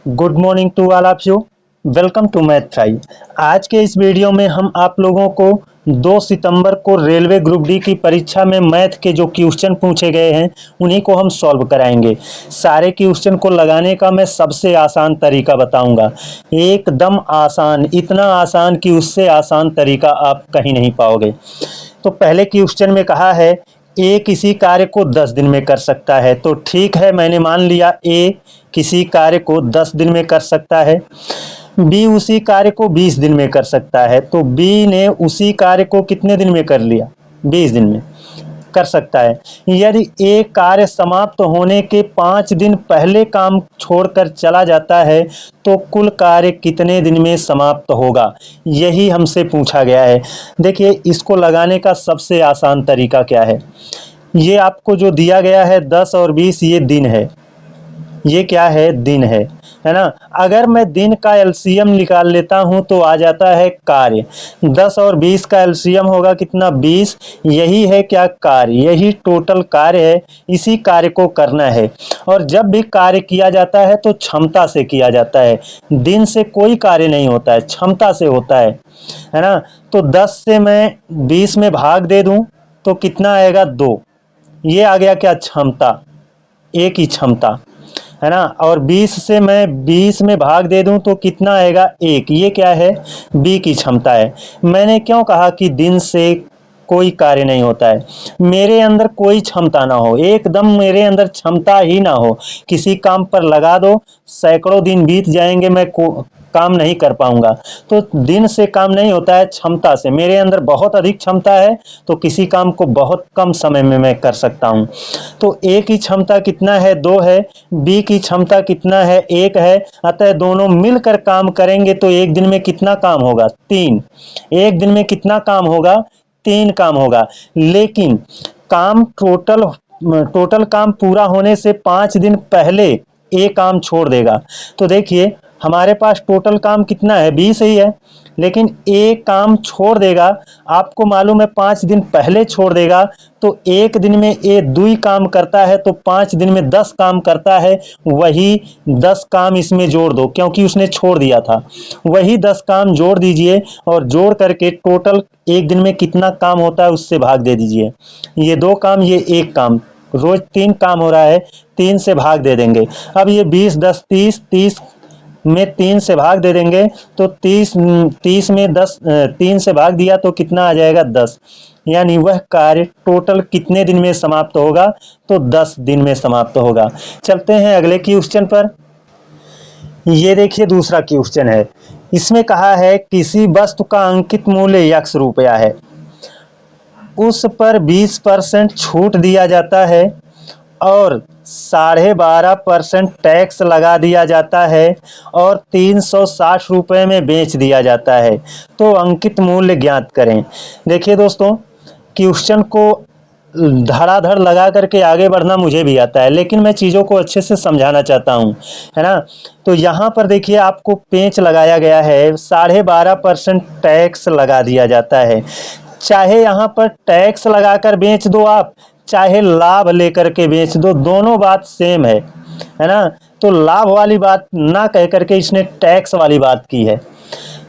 Good morning to all of you. Welcome to Math Try. आज के इस video में हम आप लोगों को 2 सितंबर को रेलवे ग्रुप डी की परीक्षा में मैथ के जो क्वेश्चन पूछे गए हैं उन्हीं को हम सॉल्व कराएंगे। सारे क्वेश्चन को लगाने का मैं सबसे आसान तरीका बताऊंगा, एकदम आसान, इतना आसान कि उससे आसान तरीका आप कहीं नहीं पाओगे। तो पहले क्वेश्चन में कहा है ए किसी कार्य को 10 दिन में कर सकता है, तो ठीक है, मैंने मान लिया ए किसी कार्य को 10 दिन में कर सकता है। बी उसी कार्य को 20 दिन में कर सकता है, तो बी ने उसी कार्य को कितने दिन में कर लिया? 20 दिन में कर सकता है। यदि एक कार्य समाप्त होने के 5 दिन पहले काम छोड़कर चला जाता है तो कुल कार्य कितने दिन में समाप्त होगा? यही हमसे पूछा गया है। देखिए, इसको लगाने का सबसे आसान तरीका क्या है? ये आपको जो दिया गया है 10 और 20, ये दिन है। ये क्या है? दिन है ना। अगर मैं दिन का एलसीएम निकाल लेता हूं तो आ जाता है कार्य। 10 और 20 का एलसीएम होगा कितना? 20। यही है क्या? कार्य। यही टोटल कार्य है, इसी कार्य को करना है। और जब भी कार्य किया जाता है तो क्षमता से किया जाता है। दिन से कोई कार्य नहीं होता है, क्षमता से होता है ना। तो 10 से मैं 20 में भाग दे दूं तो कितना आएगा? 2। ये आ गया क्या? क्षमता, ए की क्षमता, है ना। और 20 से मैं 20 में भाग दे दूं तो कितना आएगा? 1। ये क्या है? बी की क्षमता है। मैंने क्यों कहा कि दिन से कोई कार्य नहीं होता है? मेरे अंदर कोई क्षमता ना हो, एकदम मेरे अंदर क्षमता ही ना हो, किसी काम पर लगा दो, सैकड़ों दिन बीत जाएंगे, मैं काम नहीं कर पाऊंगा। तो दिन से काम नहीं होता है, क्षमता से। मेरे अंदर बहुत अधिक क्षमता है तो किसी काम को बहुत कम समय में मैं कर सकता हूं। तो ए की क्षमता कितना है? 2 है। बी की क्षमता कितना है? 1 है। अतः दोनों मिलकर काम करेंगे तो एक दिन में कितना काम होगा? 3। एक दिन में कितना काम होगा? 3 काम होगा। लेकिन काम टोटल काम पूरा होने से 5 दिन पहले ए काम छोड़ देगा। तो देखिए, हमारे पास टोटल काम कितना है? 20 ही है, लेकिन ए काम छोड़ देगा। आपको मालूम है 5 दिन पहले छोड़ देगा, तो एक दिन में ए 2 काम करता है तो 5 दिन में 10 काम करता है। वही 10 काम इसमें जोड़ दो, क्योंकि उसने छोड़ दिया था। वही 10 काम जोड़ दीजिए और जोड़ करके टोटल एक दिन में कितना काम होता है उससे भाग दे दीजिए। ये 2 काम, ये 1 काम, रोज 3 काम हो रहा है, 3 से भाग दे देंगे। अब ये 20 10 30, 30 में 3 से भाग दे देंगे तो 30 में 10, 3 से भाग दिया तो कितना आ जाएगा? 10। यानी वह कार्य टोटल कितने दिन में समाप्त होगा? तो 10 दिन में समाप्त होगा। चलते हैं अगले क्वेश्चन पर। ये देखिए, दूसरा क्वेश्चन है। इसमें कहा है किसी वस्तु का अंकित मूल्य x रुपया है, उस पर 20% छूट दिया जाता है और 12.5% टैक्स लगा दिया जाता है और 360 रुपये में बेच दिया जाता है, तो अंकित मूल्य ज्ञात करें। देखिए दोस्तों, क्वेश्चन को धड़ाधड़ लगा करके आगे बढ़ना मुझे भी आता है, लेकिन मैं चीज़ों को अच्छे से समझाना चाहता हूँ, है ना। तो यहाँ पर देखिए, आपको पेंच लगाया गया है, 12.5% टैक्स लगा दिया जाता है। चाहे यहाँ पर टैक्स लगाकर बेच दो आप, चाहे लाभ लेकर के बेच दो, दोनों बात सेम है ना। तो लाभ वाली बात ना कह करके इसने टैक्स वाली बात की है।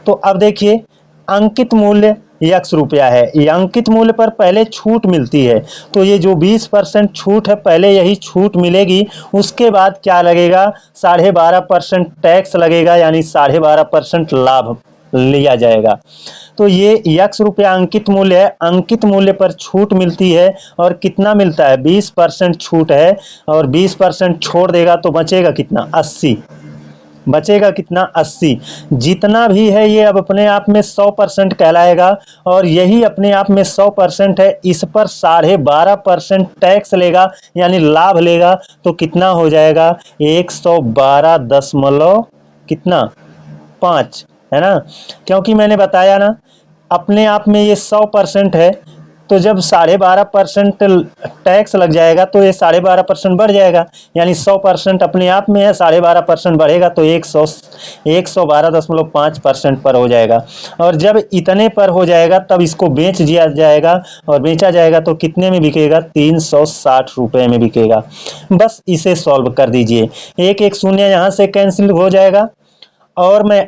तो अब देखिए, अंकित मूल्य x रुपया है, ये अंकित मूल्य पर पहले छूट मिलती है, तो ये जो 20% छूट है, पहले यही छूट मिलेगी, उसके बाद क्या लगेगा? 12.5% टैक्स लगेगा, यानी 12.5% लाभ लिया जाएगा। तो ये x रुपया अंकित मूल्य है, अंकित मूल्य पर छूट मिलती है और कितना मिलता है? 20% छूट है और 20% छोड़ देगा तो बचेगा कितना? 80। बचेगा कितना? 80। जितना भी है ये अब अपने आप में 100% कहलाएगा और यही अपने आप में 100% है। इस पर 12.5% टैक्स लेगा, यानी लाभ लेगा, तो कितना हो जाएगा? 112 दशमलव कितना? 5, है ना। क्योंकि मैंने बताया ना, अपने आप में ये 100% है, तो जब 12.5% टैक्स लग जाएगा तो ये 12.5% बढ़ जाएगा, यानी 100% अपने आप में है, 12.5% बढ़ेगा तो 112.5% पर हो जाएगा। और जब इतने पर हो जाएगा तब इसको बेच दिया जाएगा, और बेचा जाएगा तो कितने में बिकेगा, 360 रुपये में बिकेगा। बस इसे सॉल्व कर दीजिए, एक एक शून्य यहाँ से कैंसिल हो जाएगा। और मैं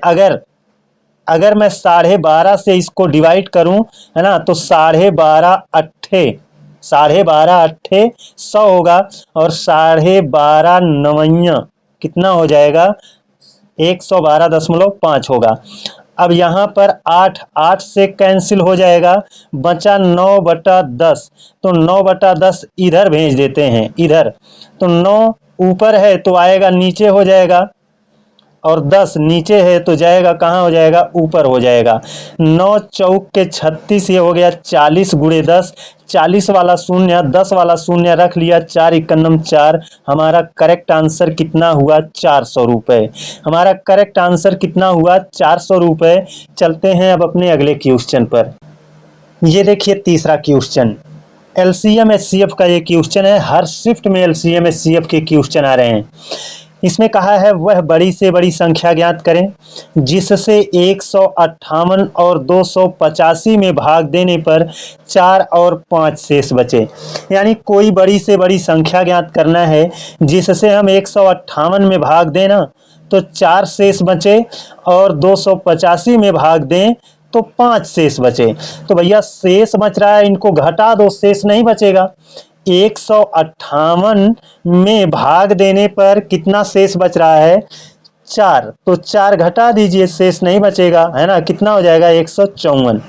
अगर मैं 12.5 से इसको डिवाइड करूं, है ना, तो 12.5 अट्ठे 100 होगा, और 12.5 कितना हो जाएगा, 112.5 होगा। अब यहाँ पर 8 से कैंसिल हो जाएगा, बचा 9/10, तो 9/10 इधर भेज देते हैं, इधर तो 9 ऊपर है तो आएगा नीचे हो जाएगा, और 10 नीचे है तो जाएगा कहाँ, हो जाएगा ऊपर हो जाएगा। 9 चौक के 36, ये हो गया 40 गुणे 10, 40 वाला शून्य 10 वाला शून्य रख लिया, 4 इक्नम 4। हमारा करेक्ट आंसर कितना हुआ, 400 रुपये। हमारा करेक्ट आंसर कितना हुआ, 400 रुपये। चलते हैं अब अपने अगले क्वेश्चन पर। ये देखिए तीसरा क्वेश्चन, एलसीएम एचसीएफ का ये क्वेश्चन है। हर शिफ्ट में एलसीएम एचसीएफ के क्वेश्चन आ रहे हैं। इसमें कहा है वह बड़ी से बड़ी संख्या ज्ञात करें जिससे 158 और 285 में भाग देने पर 4 और 5 शेष बचे। यानी कोई बड़ी से बड़ी संख्या ज्ञात करना है जिससे हम 158 में भाग देना तो 4 शेष बचे, और 285 में भाग दें तो 5 शेष बचे। तो भैया शेष बच रहा है, इनको घटा दो, शेष नहीं बचेगा। 158 में भाग देने पर कितना शेष बच रहा है, 4, तो 4 घटा दीजिए, शेष नहीं बचेगा, है ना, कितना हो जाएगा, 154।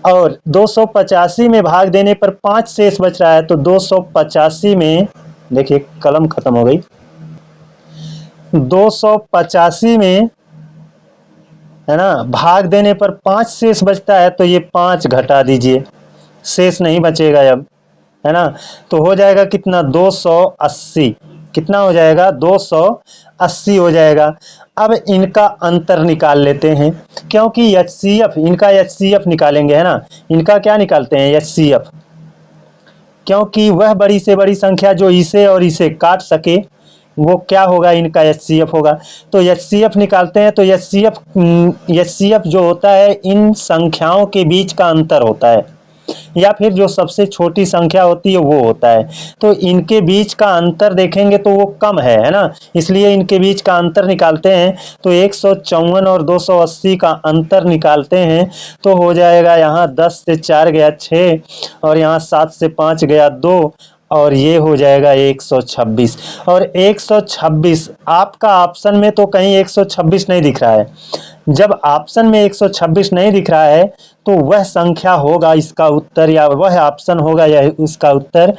और 285 में भाग देने पर 5 शेष बच रहा है, तो 285 में, देखिए कलम खत्म हो गई, 285 में, है ना, भाग देने पर 5 शेष बचता है, तो ये 5 घटा दीजिए, शेष नहीं बचेगा अब, है ना। तो हो जाएगा कितना, 280, कितना हो जाएगा, 280 हो जाएगा। अब इनका अंतर निकाल लेते हैं, क्योंकि एचसीएफ, इनका एचसीएफ निकालेंगे, है ना। इनका क्या निकालते हैं, एचसीएफ, क्योंकि वह बड़ी से बड़ी संख्या जो इसे और इसे काट सके वो क्या होगा, इनका एचसीएफ होगा। तो एचसीएफ निकालते हैं, तो एचसीएफ जो होता है इन संख्याओं के बीच का अंतर होता है, या फिर जो सबसे छोटी संख्या होती है वो होता है। तो इनके बीच का अंतर देखेंगे तो वो कम है ना, इसलिए इनके बीच का अंतर निकालते हैं। तो 154 और 280 का अंतर निकालते हैं तो हो जाएगा, यहाँ 10 से 4 गया 6, और यहाँ 7 से 5 गया 2, और ये हो जाएगा 126। और 126 आपका ऑप्शन में तो कहीं 126 नहीं दिख रहा है। जब ऑप्शन में 126 नहीं दिख रहा है तो वह संख्या होगा इसका उत्तर, या वह ऑप्शन होगा या उसका उत्तर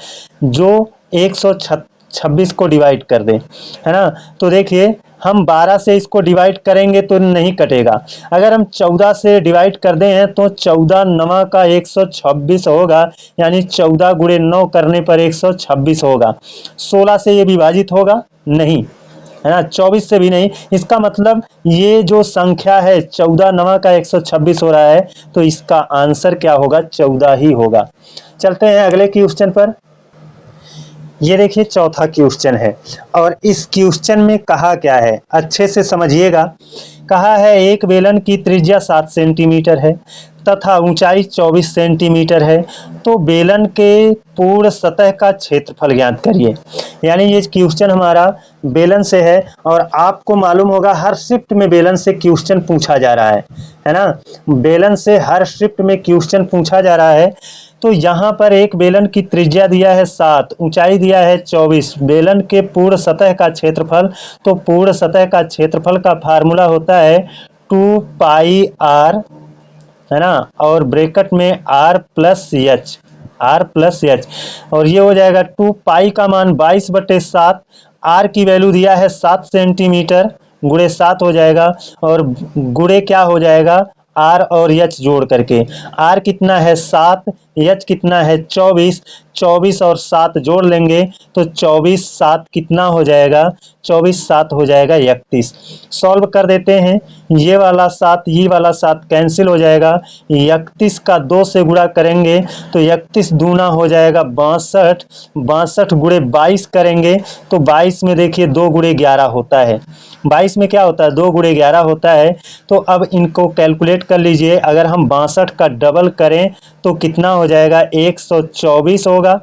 जो 126 को डिवाइड कर दे, है ना। तो देखिए हम 12 से इसको डिवाइड करेंगे तो नहीं कटेगा। अगर हम 14 से डिवाइड कर दें हैं तो 14 9 का 126 होगा, यानी 14 गुणे 9 करने पर 126 होगा। 16 से ये विभाजित होगा नहीं, है ना, 24 से भी नहीं। इसका मतलब ये जो संख्या है 14 9 का 126 हो रहा है, तो इसका आंसर क्या होगा, 14 ही होगा। चलते हैं अगले क्वेश्चन पर। ये देखिए चौथा क्वेश्चन है, और इस क्वेश्चन में कहा क्या है अच्छे से समझिएगा। कहा है एक बेलन की त्रिज्या 7 सेंटीमीटर है तथा ऊंचाई 24 सेंटीमीटर है, तो बेलन के पूर्ण सतह का क्षेत्रफल ज्ञात करिए। यानी ये क्वेश्चन हमारा बेलन से है, और आपको मालूम होगा हर शिफ्ट में बेलन से क्वेश्चन पूछा जा रहा है ना। बेलन से हर शिफ्ट में क्वेश्चन पूछा जा रहा है। तो यहाँ पर एक बेलन की त्रिज्या दिया है 7, ऊंचाई दिया है 24, बेलन के पूर्ण सतह का क्षेत्रफल, तो पूर्ण सतह का क्षेत्रफल का फार्मूला होता है 2 पाई r, है ना, और ब्रैकेट में r प्लस एच, और ये हो जाएगा 2 पाई का मान 22/7, r की वैल्यू दिया है 7 सेंटीमीटर, गुणे 7 हो जाएगा, और गुणे क्या हो जाएगा, r और h जोड़ करके। r कितना है 7, एच कितना है 24, 24 और 7 जोड़ लेंगे तो 24 7 कितना हो जाएगा, 24 7 हो जाएगा 31। सॉल्व कर देते हैं, ये वाला 7 कैंसिल हो जाएगा, 31 का 2 से गुणा करेंगे तो 31 दूना हो जाएगा 62, 62 गुणे 22 करेंगे तो 22 में देखिए 2 गुणे 11 होता है, 22 में क्या होता है 2 गुणे 11 होता है। तो अब इनको कैलकुलेट कर लीजिए, अगर हम 62 का डबल करें तो कितना हो जाएगा 124 होगा,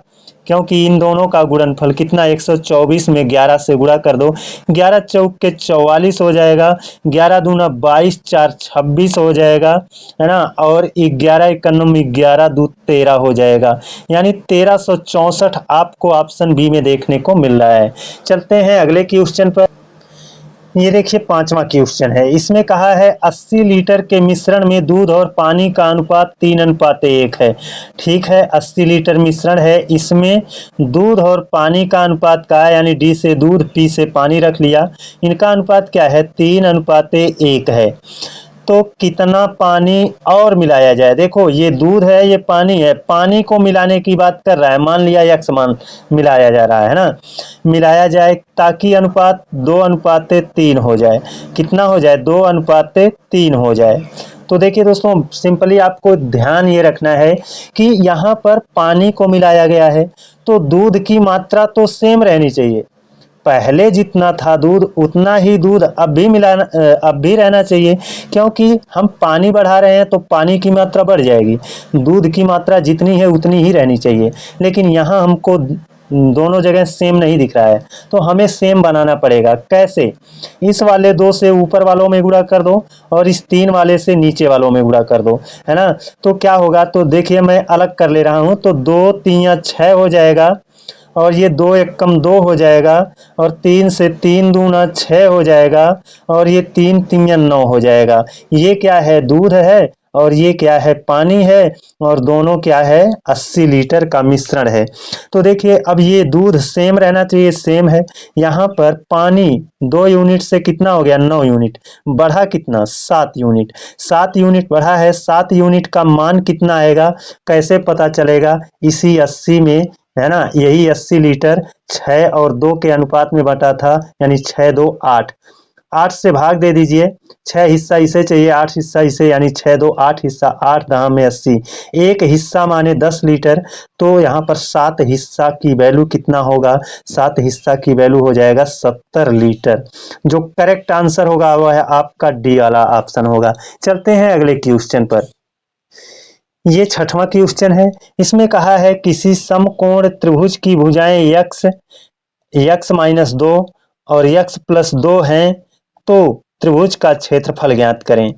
क्योंकि इन दोनों का गुणनफल कितना 124 में 11 से गुणा कर दो, 11 चौक के 44 हो जाएगा, 11 दूना 22, 4 26 हो जाएगा, है ना, और 11 इक्यानवे 11 दू 13 हो जाएगा, यानी 1364 आपको ऑप्शन बी में देखने को मिल रहा है। चलते हैं अगले क्वेश्चन पर। ये देखिए 5वां क्वेश्चन है, इसमें कहा है 80 लीटर के मिश्रण में दूध और पानी का अनुपात 3:1 है। ठीक है, 80 लीटर मिश्रण है, इसमें दूध और पानी का अनुपात का है, यानी डी से दूध पी से पानी रख लिया, इनका अनुपात क्या है 3:1 है। तो कितना पानी और मिलाया जाए, देखो ये दूध है ये पानी है, पानी को मिलाने की बात कर रहा है, मान लिया यक्स मान मिलाया जा रहा है ना, मिलाया जाए ताकि अनुपात 2:3 हो जाए, कितना हो जाए 2:3 हो जाए। तो देखिए दोस्तों सिंपली आपको ध्यान ये रखना है कि यहाँ पर पानी को मिलाया गया है तो दूध की मात्रा तो सेम रहनी चाहिए, पहले जितना था दूध उतना ही दूध अब भी रहना चाहिए, क्योंकि हम पानी बढ़ा रहे हैं तो पानी की मात्रा बढ़ जाएगी, दूध की मात्रा जितनी है उतनी ही रहनी चाहिए, लेकिन यहाँ हमको दोनों जगह सेम नहीं दिख रहा है तो हमें सेम बनाना पड़ेगा। कैसे, इस वाले 2 से ऊपर वालों में गुणा कर दो और इस 3 वाले से नीचे वालों में गुणा कर दो, है ना। तो क्या होगा, तो देखिए मैं अलग कर ले रहा हूं, तो 2 3 6 हो जाएगा और ये 2 एकम 2 हो जाएगा और 3 से 3 दूना 6 हो जाएगा और ये 3 3 9 हो जाएगा। ये क्या है दूध है और ये क्या है पानी है और दोनों क्या है 80 लीटर का मिश्रण है। तो देखिए अब ये दूध सेम रहना चाहिए, सेम है, यहाँ पर पानी 2 यूनिट से कितना हो गया 9 यूनिट, बढ़ा कितना 7 यूनिट, 7 यूनिट बढ़ा है, 7 यूनिट का मान कितना आएगा कैसे पता चलेगा, इसी 80 में, है ना, यही 80 लीटर 6 और 2 के अनुपात में बटा था, यानी 6 2 8, 8 से भाग दे दीजिए, 6 हिस्सा इसे चाहिए 8 हिस्सा इसे, यानी 6 2 8 हिस्सा 8 दहा में 80, एक हिस्सा माने 10 लीटर, तो यहाँ पर 7 हिस्सा की वैल्यू कितना होगा, 7 हिस्सा की वैल्यू हो जाएगा 70 लीटर। जो करेक्ट आंसर होगा वह है आपका डी वाला ऑप्शन होगा। चलते हैं अगले क्वेश्चन पर। ये 6वां क्वेश्चन है, इसमें कहा है किसी समकोण त्रिभुज की भुजाएं x-2 और x+2 हैं तो त्रिभुज का क्षेत्रफल ज्ञात करें।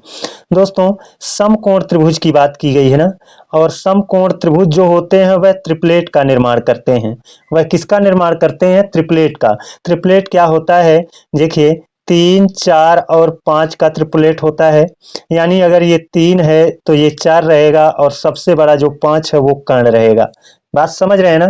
दोस्तों समकोण त्रिभुज की बात की गई है ना, और समकोण त्रिभुज जो होते हैं वह ट्रिपलेट का निर्माण करते हैं। वह किसका निर्माण करते हैं, ट्रिपलेट का। ट्रिपलेट क्या होता है, देखिए 3 4 और 5 का ट्रिपलेट होता है, यानी अगर ये 3 है तो ये 4 रहेगा और सबसे बड़ा जो 5 है वो कर्ण रहेगा। बात समझ रहे हैं ना,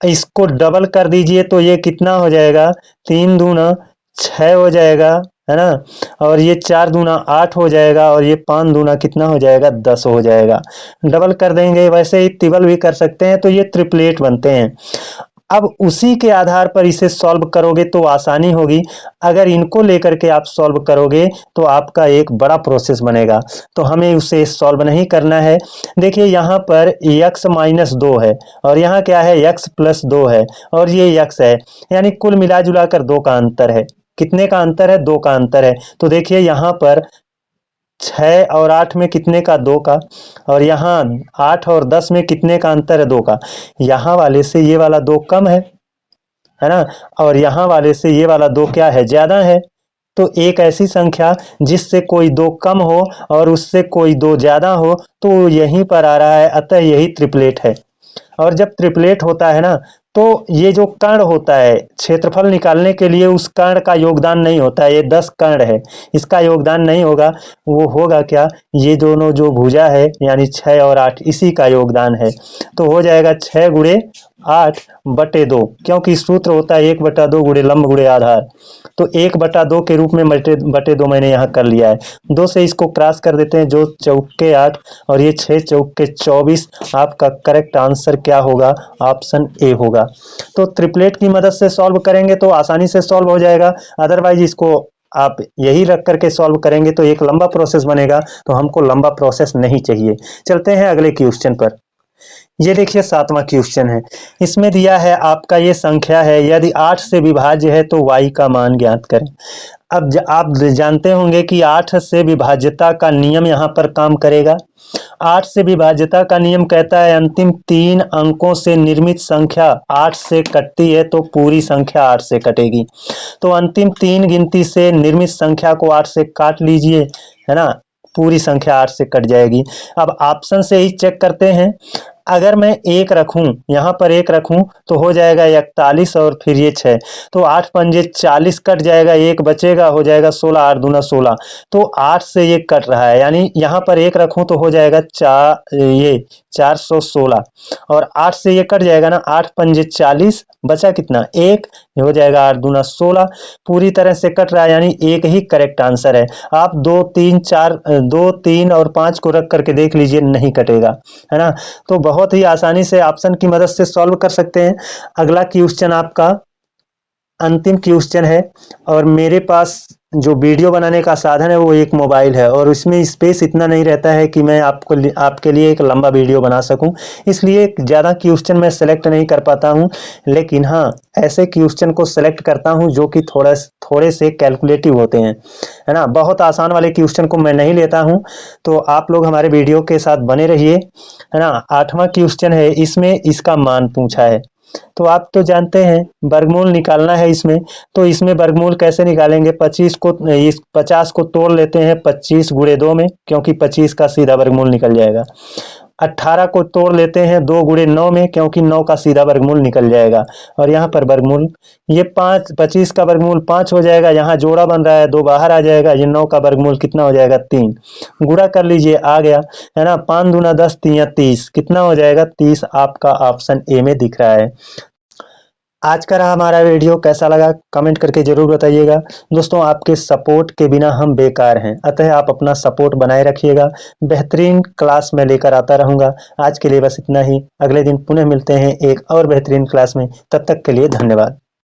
इसको डबल कर दीजिए तो ये कितना हो जाएगा 3 दूना 6 हो जाएगा, है ना, और ये 4 दूना 8 हो जाएगा और ये 5 दूना कितना हो जाएगा 10 हो जाएगा। डबल कर देंगे, वैसे ही ट्रिपल भी कर सकते हैं, तो ये ट्रिपलेट बनते हैं। अब उसी के आधार पर इसे सॉल्व करोगे तो आसानी होगी, अगर इनको लेकर के आप सॉल्व करोगे तो आपका एक बड़ा प्रोसेस बनेगा, तो हमें उसे सॉल्व नहीं करना है। देखिए यहाँ पर x-2 है और यहाँ क्या है x+2 है और ये x है, यानी कुल मिला जुला कर 2 का अंतर है। कितने का अंतर है, 2 का अंतर है। तो देखिए यहाँ पर 6 और 8 में कितने का 2 का, और यहाँ 8 और 10 में कितने का अंतर है 2 का, यहाँ वाले से ये वाला 2 कम है ना, और यहाँ वाले से ये वाला 2 क्या है ज्यादा है। तो एक ऐसी संख्या जिससे कोई 2 कम हो और उससे कोई 2 ज्यादा हो तो यहीं पर आ रहा है, अतः यही ट्रिपलेट है। और जब ट्रिपलेट होता है ना तो ये जो कर्ण होता है क्षेत्रफल निकालने के लिए उस कर्ण का योगदान नहीं होता है, ये 10 कर्ण है इसका योगदान नहीं होगा, वो होगा क्या, ये दोनों जो भुजा है यानी 6 और 8 इसी का योगदान है। तो हो जाएगा 6 गुणे 8/2, क्योंकि सूत्र होता है 1/2 गुणे लंब गुणे आधार। तो 1/2 के रूप में बटे 2 मैंने यहाँ कर लिया है। 2 से इसको क्रॉस कर देते हैं, जो चौके 8 और ये 6 चौके 24। आपका करेक्ट आंसर क्या होगा? ऑप्शन ए होगा। तो ट्रिपलेट की मदद से सॉल्व करेंगे तो आसानी से सॉल्व हो जाएगा, अदरवाइज इसको आप यही रख करके सॉल्व करेंगे तो एक लंबा प्रोसेस बनेगा, तो हमको लंबा प्रोसेस नहीं चाहिए। चलते हैं अगले क्वेश्चन पर। ये देखिए 7वां क्वेश्चन है। इसमें दिया है आपका ये संख्या है, यदि 8 से विभाज्य है तो y का मान ज्ञात करें। अब आप जानते होंगे कि 8 से विभाज्यता का नियम यहाँ पर काम करेगा। 8 से विभाज्यता का नियम कहता है अंतिम 3 अंकों से निर्मित संख्या 8 से कटती है तो पूरी संख्या 8 से कटेगी। तो अंतिम 3 गिनती से निर्मित संख्या को 8 से काट लीजिए, है ना, पूरी संख्या 8 से कट जाएगी। अब ऑप्शन से ही चेक करते हैं। अगर मैं 1 रखूं, यहाँ पर 1 रखूं तो हो जाएगा 41 और फिर ये 6, तो 8 पंजे 40 कट जाएगा, 1 बचेगा, हो जाएगा 16, 8 दूना 16। तो 8 से ये कट रहा है, यानी यहाँ पर 1 रखूं तो हो जाएगा 416 और 8 से ये कट जाएगा ना, 8 पंजे 40, बचा कितना? 1, हो जाएगा 8 दूना 16। पूरी तरह से कट रहा है, यानी एक ही करेक्ट आंसर है। आप 2, 3, 4, 2, 3 और 5 को रख करके देख लीजिए, नहीं कटेगा, है ना। तो बहुत ही आसानी से ऑप्शन की मदद से सॉल्व कर सकते हैं। अगला क्वेश्चन आपका अंतिम क्वेश्चन है, और मेरे पास जो वीडियो बनाने का साधन है वो एक मोबाइल है, और उसमें स्पेस इतना नहीं रहता है कि मैं आपके लिए एक लंबा वीडियो बना सकूं, इसलिए ज़्यादा क्वेश्चन मैं सेलेक्ट नहीं कर पाता हूं। लेकिन हाँ, ऐसे क्वेश्चन को सेलेक्ट करता हूं जो कि थोड़े से कैलकुलेटिव होते हैं, है ना। बहुत आसान वाले क्वेश्चन को मैं नहीं लेता हूं। तो आप लोग हमारे वीडियो के साथ बने रहिए, है ना। 8वां क्वेश्चन है, इसमें इसका मान पूछा है। तो आप तो जानते हैं वर्गमूल निकालना है इसमें। तो इसमें वर्गमूल कैसे निकालेंगे? 50 को तोड़ लेते हैं 25 गुणे 2 में, क्योंकि 25 का सीधा वर्गमूल निकल जाएगा। 18 को तोड़ लेते हैं 2 गुणे 9 में, क्योंकि 9 का सीधा वर्गमूल निकल जाएगा। और यहाँ पर वर्गमूल ये 25 का वर्गमूल 5 हो जाएगा, यहाँ जोड़ा बन रहा है, 2 बाहर आ जाएगा। ये 9 का वर्गमूल कितना हो जाएगा? 3। गुणा कर लीजिए, आ गया, है ना। 5 दूना 10, 3 30, कितना हो जाएगा? 30 आपका ऑप्शन ए में दिख रहा है। आज का हमारा वीडियो कैसा लगा कमेंट करके जरूर बताइएगा। दोस्तों, आपके सपोर्ट के बिना हम बेकार हैं, अतः आप अपना सपोर्ट बनाए रखिएगा। बेहतरीन क्लास में लेकर आता रहूंगा। आज के लिए बस इतना ही। अगले दिन पुनः मिलते हैं एक और बेहतरीन क्लास में। तब तक के लिए धन्यवाद।